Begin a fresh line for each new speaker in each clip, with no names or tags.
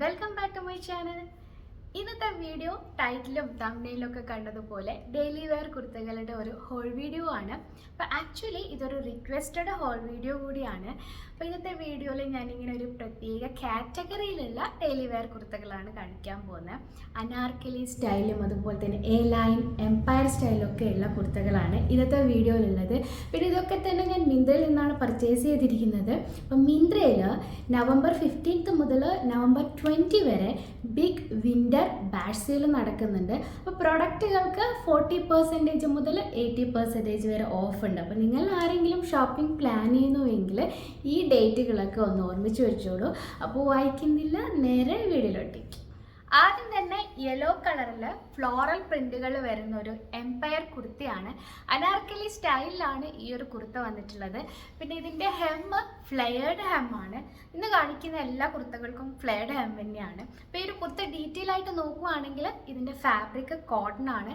Welcome back to my channel. ഇന്നത്തെ video ടൈറ്റിലും തംബ്നെയിലും ഒക്കെ കണ്ടതുപോലെ ഡെയിലി വെയർ കുർത്തകളുടെ ഒരു ഹോൾ വീഡിയോ ആണ്. അപ്പോൾ ആക്ച്വലി ഇതൊരു റിക്വസ്റ്റഡ് ഹോൾ വീഡിയോ കൂടിയാണ്. അപ്പോൾ ഇന്നത്തെ വീഡിയോയിൽ ഞാനിങ്ങനെ ഒരു പ്രത്യേക കാറ്റഗറിയിലുള്ള ഡെയിലി വെയർ കുർത്തകളാണ് കാണിക്കാൻ പോകുന്നത്. അനാർക്കലി സ്റ്റൈലും അതുപോലെ തന്നെ എ ലൈൻ എംപയർ സ്റ്റൈലൊക്കെ ഉള്ള കുർത്തകളാണ് ഇന്നത്തെ വീഡിയോയിലുള്ളത്. പിന്നെ ഇതൊക്കെ തന്നെ ഞാൻ മിന്ത്രയിൽ നിന്നാണ് പർച്ചേസ് ചെയ്തിരിക്കുന്നത്. അപ്പം മിന്ത്രയിൽ നവംബർ 15 മുതൽ നവംബർ 20 വരെ ബിഗ് വിൻ്റർ ബാഷ് സെയിൽ നടക്കുന്നുണ്ട്. അപ്പോൾ പ്രൊഡക്റ്റുകൾക്ക് 40% മുതൽ 80% വരെ ഓഫ് ഉണ്ട്. അപ്പോൾ നിങ്ങൾ ആരെങ്കിലും ഷോപ്പിംഗ് പ്ലാൻ ചെയ്യുന്നുവെങ്കിൽ ഈ ഡേറ്റുകളൊക്കെ ഒന്ന് ഓർമ്മിച്ച് വെച്ചോളൂ. അപ്പോൾ വായിക്കുന്നില്ല, നേരെ വീഡിയോയിലോട്ടേക്ക്. ആദ്യം തന്നെ യെല്ലോ കളറിൽ ഫ്ലോറൽ പ്രിന്റുകൾ വരുന്ന ഒരു എംപയർ കുർത്തയാണ്. അനാർക്കലി സ്റ്റൈലിലാണ് ഈ ഒരു കുർത്ത വന്നിട്ടുള്ളത്. പിന്നെ ഇതിൻ്റെ ഹെമ്മ് ഫ്ലെയർഡ് ഹെമ്മാണ്. ഇന്ന് കാണിക്കുന്ന എല്ലാ കുർത്തകൾക്കും ഫ്ലെയർഡ് ഹെം തന്നെയാണ്. അപ്പോൾ ഈ ഒരു കുർത്ത ഡീറ്റെയിൽ ആയിട്ട് നോക്കുകയാണെങ്കിൽ ഇതിൻ്റെ ഫാബ്രിക് കോട്ടൺ ആണ്.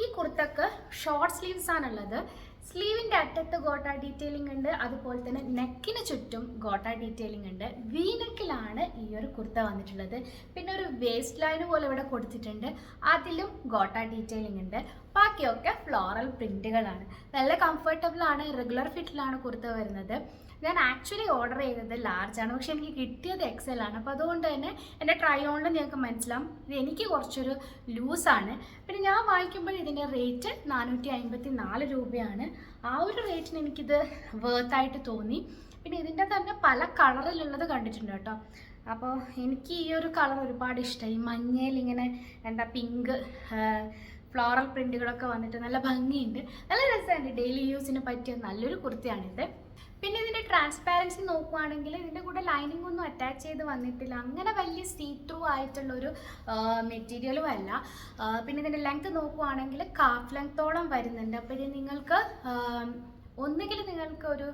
ഈ കുർത്തക്ക് ഷോർട്ട് സ്ലീവ്സ് ആണുള്ളത്. സ്ലീവിൻ്റെ അറ്റത്ത് ഗോട്ട ഡീറ്റെയിലിംഗ് ഉണ്ട്, അതുപോലെ തന്നെ നെക്കിന് ചുറ്റും ഗോട്ട ഡീറ്റെയിലിംഗ് ഉണ്ട്. വി നെക്കിലാണ് ഈ ഒരു കുർത്ത വന്നിട്ടുള്ളത്. പിന്നെ ഒരു വേസ്റ്റ് ലൈന് പോലെ ഇവിടെ കൊടുത്തിട്ടുണ്ട്, അതിലും ഗോട്ട ഡീറ്റെയിലിംഗ് ഉണ്ട്. ബാക്കിയൊക്കെ ഫ്ലോറൽ പ്രിന്റുകളാണ്. നല്ല കംഫർട്ടബിൾ ആണ്. റെഗുലർ ഫിറ്റിലാണ് കുർത്ത വരുന്നത്. ഞാൻ ആക്ച്വലി ഓർഡർ ചെയ്തത് ലാർജ് ആണ്, പക്ഷെ എനിക്ക് കിട്ടിയത് എക്സൽ ആണ്. അപ്പോൾ അതുകൊണ്ട് തന്നെ എൻ്റെ ട്രൈ ഓണിൽ നിങ്ങൾക്ക് മനസ്സിലാവും ഇത് എനിക്ക് കുറച്ചൊരു ലൂസാണ്. പിന്നെ ഞാൻ വാങ്ങിക്കുമ്പോൾ ഇതിൻ്റെ റേറ്റ് 454 രൂപയാണ്. ആ ഒരു റേറ്റിന് എനിക്കിത് വേർത്തായിട്ട് തോന്നി. പിന്നെ ഇതിൻ്റെ തന്നെ പല കളറിലുള്ളത് കണ്ടിട്ടുണ്ട് കേട്ടോ. അപ്പോൾ എനിക്ക് ഈ ഒരു കളർ ഒരുപാട് ഇഷ്ടമായി. മഞ്ഞയിൽ ഇങ്ങനെ എന്താ പിങ്ക് ഫ്ലോറൽ പ്രിൻറ്റുകളൊക്കെ വന്നിട്ട് നല്ല ഭംഗിയുണ്ട്, നല്ല രസമുണ്ട്. ഡെയിലി യൂസിന് പറ്റിയ നല്ലൊരു കുർത്തിയാണിത്. പിന്നെ ഇതിൻ്റെ ട്രാൻസ്പാരൻസി നോക്കുകയാണെങ്കിൽ ഇതിൻ്റെ കൂടെ ലൈനിങ് ഒന്നും അറ്റാച്ച് ചെയ്ത് വന്നിട്ടില്ല. അങ്ങനെ വലിയ സീ ത്രൂ ആയിട്ടുള്ളൊരു മെറ്റീരിയലും അല്ല. പിന്നെ ഇതിൻ്റെ ലെങ്ത്ത് നോക്കുകയാണെങ്കിൽ കാഫ് ലെങ്ത്തോളം വരുന്നുണ്ട്. അപ്പോൾ ഇത് നിങ്ങൾക്ക് ഒന്നുകിൽ നിങ്ങൾക്ക് ഒരു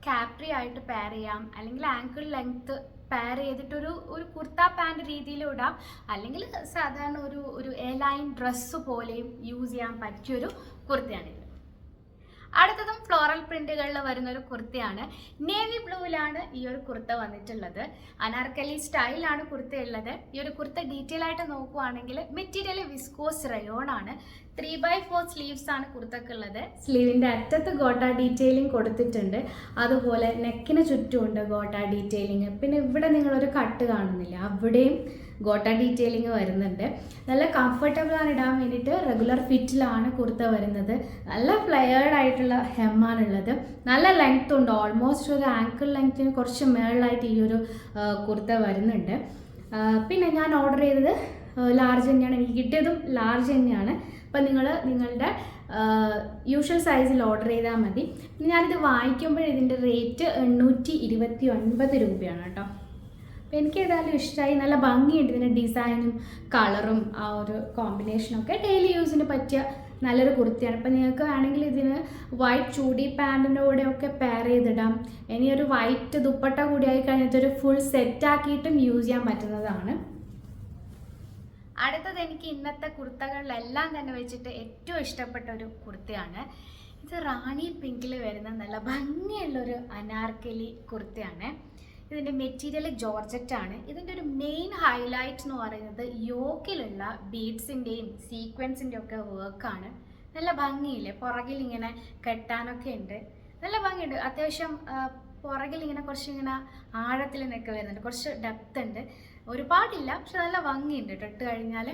ക്യാപ്രി ആയിട്ട് പെയർ ചെയ്യാം, അല്ലെങ്കിൽ ആങ്കിൾ ലെങ്ത്ത് പെയർ ചെയ്തിട്ടൊരു കുർത്ത പാൻറ് രീതിയിലും ഇടാം, അല്ലെങ്കിൽ സാധാരണ ഒരു എ ലൈൻ ഡ്രസ്സ് പോലെയും യൂസ് ചെയ്യാൻ പറ്റിയൊരു കുർത്തയാണിത്. അടുത്തതും ഫ്ലോറൽ പ്രിന്റുകളിൽ വരുന്നൊരു കുർത്തയാണ്. നേവി ബ്ലൂവിലാണ് ഈ ഒരു കുർത്ത വന്നിട്ടുള്ളത്. അനാർക്കലി സ്റ്റൈലാണ് കുർത്ത ഉള്ളത്. ഈ ഒരു കുർത്ത ഡീറ്റെയിൽ ആയിട്ട് നോക്കുകയാണെങ്കിൽ മെറ്റീരിയൽ വിസ്കോസ് റയോൺ ആണ്. 3/4 സ്ലീവ്സ് ആണ് കുർത്തക്കുള്ളത്. സ്ലീവിൻ്റെ അറ്റത്ത് ഗോട്ട ഡീറ്റെയിലിംഗ് കൊടുത്തിട്ടുണ്ട്, അതുപോലെ നെക്കിന് ചുറ്റുമുണ്ട് ഗോട്ട ഡീറ്റെയിലിംഗ്. പിന്നെ ഇവിടെ നിങ്ങളൊരു കട്ട് കാണുന്നില്ല, അവിടെയും ഗോട്ട ഡീറ്റെയിലിംഗ് വരുന്നുണ്ട്. നല്ല കംഫർട്ടബിൾ ആണ് ഇടാൻ വേണ്ടിയിട്ട്. റെഗുലർ ഫിറ്റിലാണ് കുർത്ത വരുന്നത്. നല്ല ഫ്ലെയർഡ് ആയിട്ടുള്ള ഹെമ്മാണുള്ളത്. നല്ല ലെങ്ത് ഉണ്ട്, ഓൾമോസ്റ്റ് ഒരു ആങ്കിൾ ലെങ്ത്തിന് കുറച്ച് മേളിലായിട്ട് ഈ ഒരു കുർത്ത വരുന്നുണ്ട്. പിന്നെ ഞാൻ ഓർഡർ ചെയ്തത് ലാർജ് തന്നെയാണ്, എനിക്ക് കിട്ടിയതും ലാർജ് തന്നെയാണ്. അപ്പം നിങ്ങളുടെ യൂഷ്വൽ സൈസിൽ ഓർഡർ ചെയ്താൽ മതി. ഞാനിത് വാങ്ങിക്കുമ്പോൾ ഇതിൻ്റെ റേറ്റ് 829 രൂപയാണ് കേട്ടോ. അപ്പോൾ എനിക്ക് ഏതായാലും ഇഷ്ടമായി, നല്ല ഭംഗിയുണ്ട്. ഇതിൻ്റെ ഡിസൈനും കളറും ആ ഒരു കോമ്പിനേഷനൊക്കെ ഡെയിലി യൂസിന് പറ്റിയ നല്ലൊരു കുർത്തിയാണ്. അപ്പോൾ നിങ്ങൾക്ക് വേണമെങ്കിൽ ഇതിന് വൈറ്റ് ചൂടി പാൻറ്റിൻ്റെ കൂടെയൊക്കെ പെയർ ചെയ്തിടാം. ഇനി ഒരു വൈറ്റ് ദുപ്പട്ട കൂടി ആയി കഴിഞ്ഞിട്ട് ഒരു ഫുൾ സെറ്റാക്കിയിട്ടും യൂസ് ചെയ്യാൻ പറ്റുന്നതാണ്. അടുത്തത് എനിക്ക് ഇന്നത്തെ കുർത്തകളിലെല്ലാം തന്നെ വെച്ചിട്ട് ഏറ്റവും ഇഷ്ടപ്പെട്ട ഒരു കുർത്തയാണ്. ഇത് റാണി പിങ്കിൽ വരുന്ന നല്ല ഭംഗിയുള്ളൊരു അനാർക്കലി കുർത്തയാണ്. ഇതിൻ്റെ മെറ്റീരിയൽ ജോർജറ്റ് ആണ്. ഇതിൻ്റെ ഒരു മെയിൻ ഹൈലൈറ്റ് എന്ന് പറയുന്നത് യോക്കിലുള്ള ബീഡ്സിൻ്റെയും സീക്വൻസിൻ്റെ ഒക്കെ വർക്കാണ്. നല്ല ഭംഗിയില്ലേ, പുറകിൽ ഇങ്ങനെ കെട്ടാനൊക്കെ ഉണ്ട്, നല്ല ഭംഗിയുണ്ട്. അത്യാവശ്യം പുറകിൽ ഇങ്ങനെ കുറച്ചിങ്ങനെ ആഴത്തിൽ നിന്നൊക്കെ വരുന്നുണ്ട്, കുറച്ച് ഡെപ്ത് ഉണ്ട്, ഒരുപാടില്ല, പക്ഷെ നല്ല ഭംഗിയുണ്ട് ഇട്ട് കഴിഞ്ഞാൽ.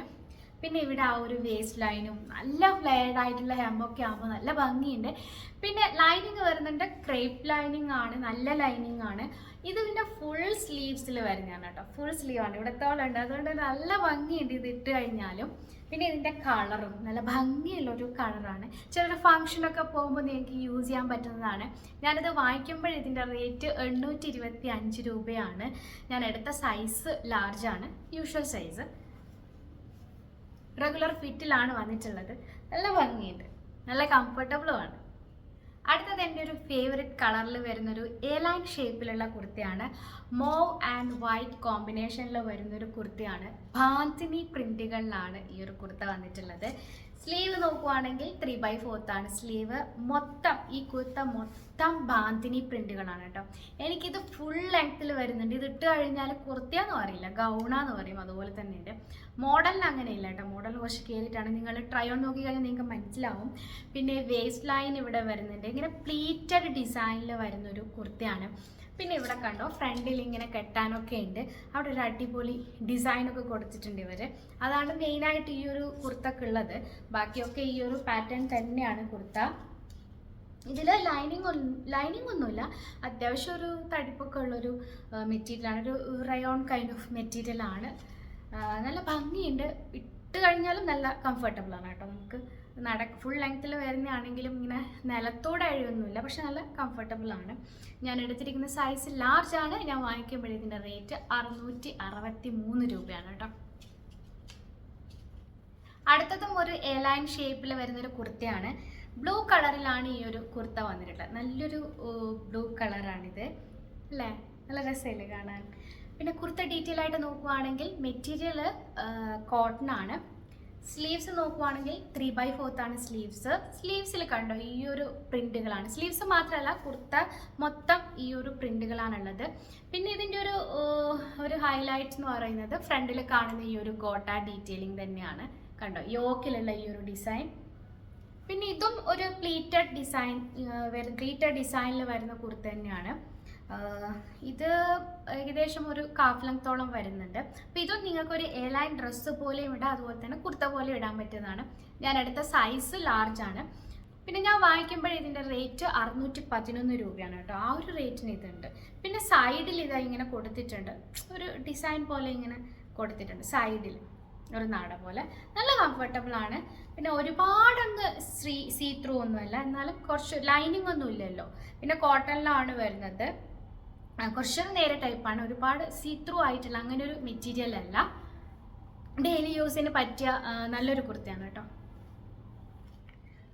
പിന്നെ ഇവിടെ ആ ഒരു വേസ്റ്റ് ലൈനും നല്ല ഫ്ലെയർഡ് ആയിട്ടുള്ള ഹെമ്മൊക്കെ ആകുമ്പോൾ നല്ല ഭംഗിയുണ്ട്. പിന്നെ ലൈനിങ് വരുന്നുണ്ട്, ക്രേപ്പ് ലൈനിങ് ആണ്, നല്ല ലൈനിങ് ആണ്. ഇതിൻ്റെ ഫുൾ സ്ലീവ്സിൽ വരുന്നതാണ് കേട്ടോ, ഫുൾ സ്ലീവാണ്, ഇവിടത്തോളം ഉണ്ട്. അതുകൊണ്ട് നല്ല ഭംഗിയുണ്ട് ഇത് ഇട്ട് കഴിഞ്ഞാലും. പിന്നെ ഇതിൻ്റെ കളറും നല്ല ഭംഗിയുള്ളൊരു കളറാണ്. ചെറിയൊരു ഫങ്ഷനൊക്കെ പോകുമ്പോൾ നിങ്ങൾക്ക് യൂസ് ചെയ്യാൻ പറ്റുന്നതാണ്. ഞാനിത് വാങ്ങിക്കുമ്പോൾ ഇതിൻ്റെ റേറ്റ് 825 രൂപയാണ്. ഞാൻ എടുത്ത സൈസ് ലാർജാണ്, യൂഷ്വൽ സൈസ്. റെഗുലർ ഫിറ്റിലാണ് വന്നിട്ടുള്ളത്. നല്ല ഭംഗിയുണ്ട്, നല്ല കംഫർട്ടബിളുമാണ്. അടുത്തത് എൻ്റെ ഒരു ഫേവറേറ്റ് കളറിൽ വരുന്നൊരു എ ലൈൻ ഷേപ്പിലുള്ള കുർത്തയാണ്. മോവ് ആൻഡ് വൈറ്റ് കോമ്പിനേഷനിൽ വരുന്നൊരു കുർത്തയാണ്. ബാന്തിനി പ്രിൻറ്റുകളിലാണ് ഈ ഒരു കുർത്ത വന്നിട്ടുള്ളത്. സ്ലീവ് നോക്കുവാണെങ്കിൽ 3/4 ആണ് സ്ലീവ്. മൊത്തം ഈ കുർത്ത മൊത്തം ബാന്തിനി പ്രിന്റുകളാണ് കേട്ടോ. എനിക്കിത് ഫുൾ ലെങ്ത്തിൽ വരുന്നുണ്ട്. ഇത് ഇട്ട് കഴിഞ്ഞാൽ കുർത്തിയാന്ന് പറയില്ല, ഗൗണാന്ന് പറയും. അതുപോലെ തന്നെ ഉണ്ട്. മോഡലിന് അങ്ങനെയില്ല കേട്ടോ. മോഡലിന് കുറച്ച് കയറിയിട്ടാണ്. നിങ്ങൾ ട്രൈ ഓൺ നോക്കി കഴിഞ്ഞാൽ നിങ്ങൾക്ക് മനസ്സിലാവും. പിന്നെ വേസ്റ്റ് ലൈൻ ഇവിടെ വരുന്നുണ്ട്. ഇങ്ങനെ പ്ലീറ്റഡ് ഡിസൈനിൽ വരുന്നൊരു കുർത്തയാണ്. പിന്നെ ഇവിടെ കണ്ടോ ഫ്രണ്ടിൽ ഇങ്ങനെ കെട്ടാനൊക്കെ ഉണ്ട്. അവിടെ ഒരു അടിപൊളി ഡിസൈനൊക്കെ കൊടുത്തിട്ടുണ്ട് ഇവർ. അതാണ് മെയിനായിട്ട് ഈ ഒരു കുർത്തക്കുള്ളത്. ബാക്കിയൊക്കെ ഈ ഒരു പാറ്റേൺ തന്നെയാണ് കുർത്ത. ഇതിൽ ലൈനിങ് ഒന്നുമില്ല. അത്യാവശ്യം ഒരു തടിപ്പൊക്കെ ഉള്ളൊരു മെറ്റീരിയലാണ്. ഒരു റയോൺ കൈൻഡ് ഓഫ് മെറ്റീരിയലാണ്. നല്ല ഭംഗിയുണ്ട്. ഇട്ട് കഴിഞ്ഞാലും നല്ല കംഫർട്ടബിളാണ് കേട്ടോ. നമുക്ക് ഫുൾ ലെങ്ത്തിൽ വരുന്നതാണെങ്കിലും ഇങ്ങനെ നിലത്തോടെ അഴിയൊന്നുമില്ല. പക്ഷെ നല്ല കംഫർട്ടബിളാണ്. ഞാൻ എടുത്തിരിക്കുന്ന സൈസ് ലാർജ് ആണ്. ഞാൻ വാങ്ങിക്കുമ്പോൾ ഇതിൻ്റെ റേറ്റ് 663 രൂപയാണ് കേട്ടോ. അടുത്തതും ഒരു എ ലൈൻ ഷേപ്പിൽ വരുന്നൊരു കുർത്തയാണ്. ബ്ലൂ കളറിലാണ് ഈ ഒരു കുർത്ത വന്നിട്ടുള്ളത്. നല്ലൊരു ബ്ലൂ കളറാണിത് അല്ലേ? നല്ല രസമില്ലേ കാണാൻ? പിന്നെ കുർത്ത ഡീറ്റെയിൽ ആയിട്ട് നോക്കുവാണെങ്കിൽ മെറ്റീരിയൽ കോട്ടൺ ആണ്. സ്ലീവ്സ് നോക്കുവാണെങ്കിൽ 3/4 ആണ് സ്ലീവ്സ്. സ്ലീവ്സിൽ കണ്ടോ ഈ ഒരു പ്രിന്റുകളാണ്. സ്ലീവ്സ് മാത്രമല്ല കുർത്ത മൊത്തം ഈ ഒരു പ്രിന്റുകളാണുള്ളത്. പിന്നെ ഇതിൻ്റെ ഒരു ഹൈലൈറ്റ് എന്ന് പറയുന്നത് ഫ്രണ്ടിൽ കാണുന്ന ഈ ഒരു ഗോട്ട ഡീറ്റെയിലിംഗ് തന്നെയാണ്. കണ്ടോ യോക്കിലുള്ള ഈ ഒരു ഡിസൈൻ. പിന്നെ ഇതും ഒരു പ്ലീറ്റഡ് ഡിസൈനിൽ വരുന്ന കുർത്ത തന്നെയാണ്. ഇത് ഏകദേശം ഒരു കാഫ് ലെങ്ത്തോളം വരുന്നുണ്ട്. അപ്പോൾ ഇതും നിങ്ങൾക്കൊരു എ ലൈൻ ഡ്രസ്സ് പോലെയും ഇടാം, അതുപോലെ തന്നെ കുർത്ത പോലെ ഇടാൻ പറ്റുന്നതാണ്. ഞാൻ എടുത്ത സൈസ് ലാർജ് ആണ്. പിന്നെ ഞാൻ വാങ്ങിക്കുമ്പോൾ ഇതിൻ്റെ റേറ്റ് 611 രൂപയാണ് കേട്ടോ. ആ ഒരു റേറ്റിന് ഇതുണ്ട്. പിന്നെ സൈഡിൽ ഇതാ ഇങ്ങനെ കൊടുത്തിട്ടുണ്ട്, ഒരു ഡിസൈൻ പോലെ ഇങ്ങനെ കൊടുത്തിട്ടുണ്ട് സൈഡിൽ, ഒരു നാട പോലെ. നല്ല കംഫർട്ടബിൾ ആണ്. പിന്നെ ഒരുപാടങ്ങ് സീ ത്രൂ ഒന്നുമല്ല, എന്നാലും കുറച്ച് ലൈനിങ് ഒന്നും ഇല്ലല്ലോ. പിന്നെ കോട്ടണിലാണ് വരുന്നത്. കുറച്ചൊരു നേരെ ടൈപ്പാണ്. ഒരുപാട് സീ ത്രൂ ആയിട്ടുള്ള അങ്ങനെ ഒരു മെറ്റീരിയൽ അല്ല. ഡെയിലി യൂസിന് പറ്റിയ നല്ലൊരു കുർത്തയാണ് കേട്ടോ.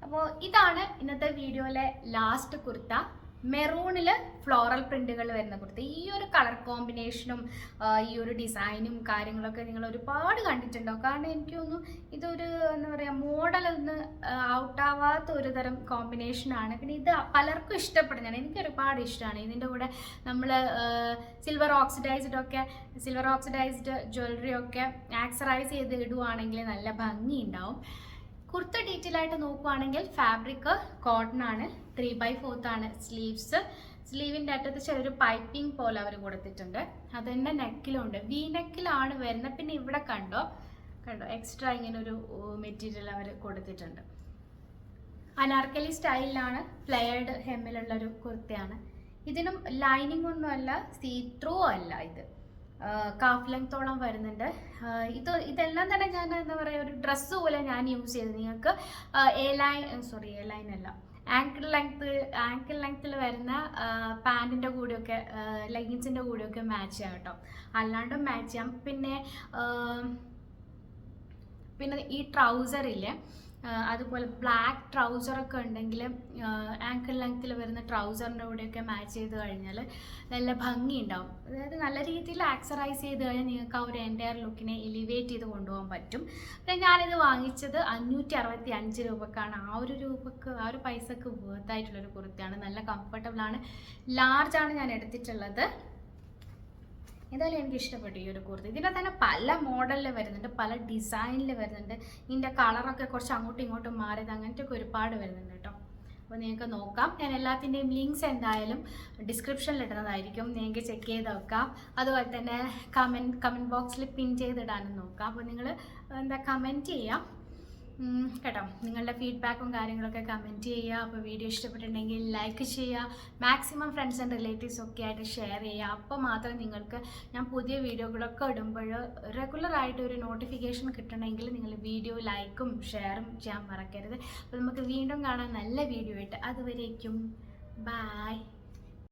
അപ്പോൾ ഇതാണ് ഇന്നത്തെ വീഡിയോയിലെ ലാസ്റ്റ് കുർത്ത. മെറൂണിൽ ഫ്ലോറൽ പ്രിന്റുകൾ വരുന്ന കുർത്ത. ഈ ഒരു കളർ കോമ്പിനേഷനും ഈ ഒരു ഡിസൈനും കാര്യങ്ങളൊക്കെ നിങ്ങൾ ഒരുപാട് കണ്ടിട്ടുണ്ടാവും. കാരണം എനിക്ക് തോന്നുന്നു ഇതൊരു എന്താ പറയുക മോഡലൊന്ന് ഔട്ടാവാത്ത ഒരു തരം കോമ്പിനേഷനാണ്. പിന്നെ ഇത് പലർക്കും ഇഷ്ടപ്പെടുന്നതാണ്. എനിക്ക് ഒരുപാട് ഇഷ്ടമാണ്. ഇതിൻ്റെ കൂടെ നമ്മൾ സിൽവർ ഓക്സിഡൈസ്ഡ് ജ്വല്ലറി ഒക്കെ ആക്സറൈസ് ചെയ്ത് ഇടുവാണെങ്കിൽ നല്ല ഭംഗി ഉണ്ടാവും. കുർത്ത ഡീറ്റെയിൽ ആയിട്ട് നോക്കുവാണെങ്കിൽ ഫാബ്രിക് കോട്ടൺ ആണ്. 3/4 ആണ് സ്ലീവ്സ്. സ്ലീവിൻ്റെ അറ്റത്ത് ചെറിയൊരു പൈപ്പിംഗ് പോലെ അവർ കൊടുത്തിട്ടുണ്ട്. അത് തന്നെ നെക്കിലുണ്ട്. വി നെക്കിലാണ് വരുന്നത്. പിന്നെ ഇവിടെ കണ്ടോ എക്സ്ട്രാ ഇങ്ങനെ ഒരു മെറ്റീരിയൽ അവർ കൊടുത്തിട്ടുണ്ട്. അനാർക്കലി സ്റ്റൈലിലാണ്, പ്ലെയർഡ് ഹെമ്മിലുള്ളൊരു കുർത്തയാണ്. ഇതിനും ലൈനിങ് ഒന്നുമല്ല, സീ ത്രൂ അല്ല. ഇത് കാഫ് ലെങ്ത്തോളം വരുന്നുണ്ട്. ഇതെല്ലാം തന്നെ ഞാൻ എന്താ പറയുക ഒരു ഡ്രസ്സ് പോലെ ഞാൻ യൂസ് ചെയ്തത്. നിങ്ങൾക്ക് എ ലൈൻ അല്ല, ആങ്കിൾ ലെങ്ത്തിൽ വരുന്ന പാൻറ്റിൻ്റെ കൂടെയൊക്കെ ലെഗിൻസിൻ്റെ കൂടെയൊക്കെ മാച്ച് ചെയ്യാം കേട്ടോ. അല്ലാണ്ടും മാച്ച് ചെയ്യാം. പിന്നെ ഈ ട്രൗസറില്ലേ, അതുപോലെ ബ്ലാക്ക് ട്രൗസറൊക്കെ ഉണ്ടെങ്കിൽ ആങ്കിൾ ലെങ്ത്തിൽ വരുന്ന ട്രൗസറിൻ്റെ കൂടെയൊക്കെ മാച്ച് ചെയ്ത് കഴിഞ്ഞാൽ നല്ല ഭംഗി ഉണ്ടാവും. അതായത് നല്ല രീതിയിൽ ആക്സറൈസ് ചെയ്ത് കഴിഞ്ഞാൽ നിങ്ങൾക്ക് ആ ഒരു എൻ്റയർ ലുക്കിനെ എലിവേറ്റ് ചെയ്ത് കൊണ്ടുപോകാൻ പറ്റും. പിന്നെ ഞാനിത് വാങ്ങിച്ചത് 565 രൂപക്കാണ്. ആ ഒരു പൈസക്ക് വേർത്തായിട്ടുള്ളൊരു കുർത്തയാണ്. നല്ല കംഫർട്ടബിളാണ്. ലാർജാണ് ഞാൻ എടുത്തിട്ടുള്ളത്. എന്തായാലും എനിക്ക് ഇഷ്ടപ്പെട്ടു ഈ ഒരു കുർത്തി. ഇതിൻ്റെ തന്നെ പല മോഡലിൽ വരുന്നുണ്ട്, പല ഡിസൈനിൽ വരുന്നുണ്ട്. ഇതിൻ്റെ കളറൊക്കെ കുറച്ച് അങ്ങോട്ടും ഇങ്ങോട്ടും മാറിയത് അങ്ങനത്തെയൊക്കെ ഒരുപാട് വരുന്നുണ്ട് കേട്ടോ. അപ്പോൾ നിങ്ങൾക്ക് നോക്കാം. ഞാൻ എല്ലാത്തിൻ്റെയും ലിങ്ക്സ് എന്തായാലും ഡിസ്ക്രിപ്ഷനിൽ ഇടുന്നതായിരിക്കും. നിങ്ങൾക്ക് ചെക്ക് ചെയ്ത് നോക്കാം. അതുപോലെ തന്നെ കമൻറ്റ് ബോക്സിൽ പിൻ ചെയ്തിടാനും നോക്കാം. അപ്പോൾ നിങ്ങൾ കമൻറ്റ് ചെയ്യാം കേട്ടോ. നിങ്ങളുടെ ഫീഡ്ബാക്കും കാര്യങ്ങളൊക്കെ കമൻറ്റ് ചെയ്യുക. അപ്പോൾ വീഡിയോ ഇഷ്ടപ്പെട്ടിട്ടുണ്ടെങ്കിൽ ലൈക്ക് ചെയ്യുക. മാക്സിമം ഫ്രണ്ട്സ് ആൻഡ് റിലേറ്റീവ്സ് ഒക്കെ ആയിട്ട് ഷെയർ ചെയ്യുക. അപ്പോൾ മാത്രമേ നിങ്ങൾക്ക് ഞാൻ പുതിയ വീഡിയോകളൊക്കെ ഇടുമ്പോൾ റെഗുലറായിട്ട് ഒരു നോട്ടിഫിക്കേഷൻ കിട്ടണമെങ്കിൽ നിങ്ങൾ വീഡിയോ ലൈക്കും ഷെയറും ചെയ്യാൻ മറക്കരുത്. അപ്പോൾ നമുക്ക് വീണ്ടും കാണാൻ നല്ല വീഡിയോ ആയിട്ട്. അതുവരേക്കും ബൈ.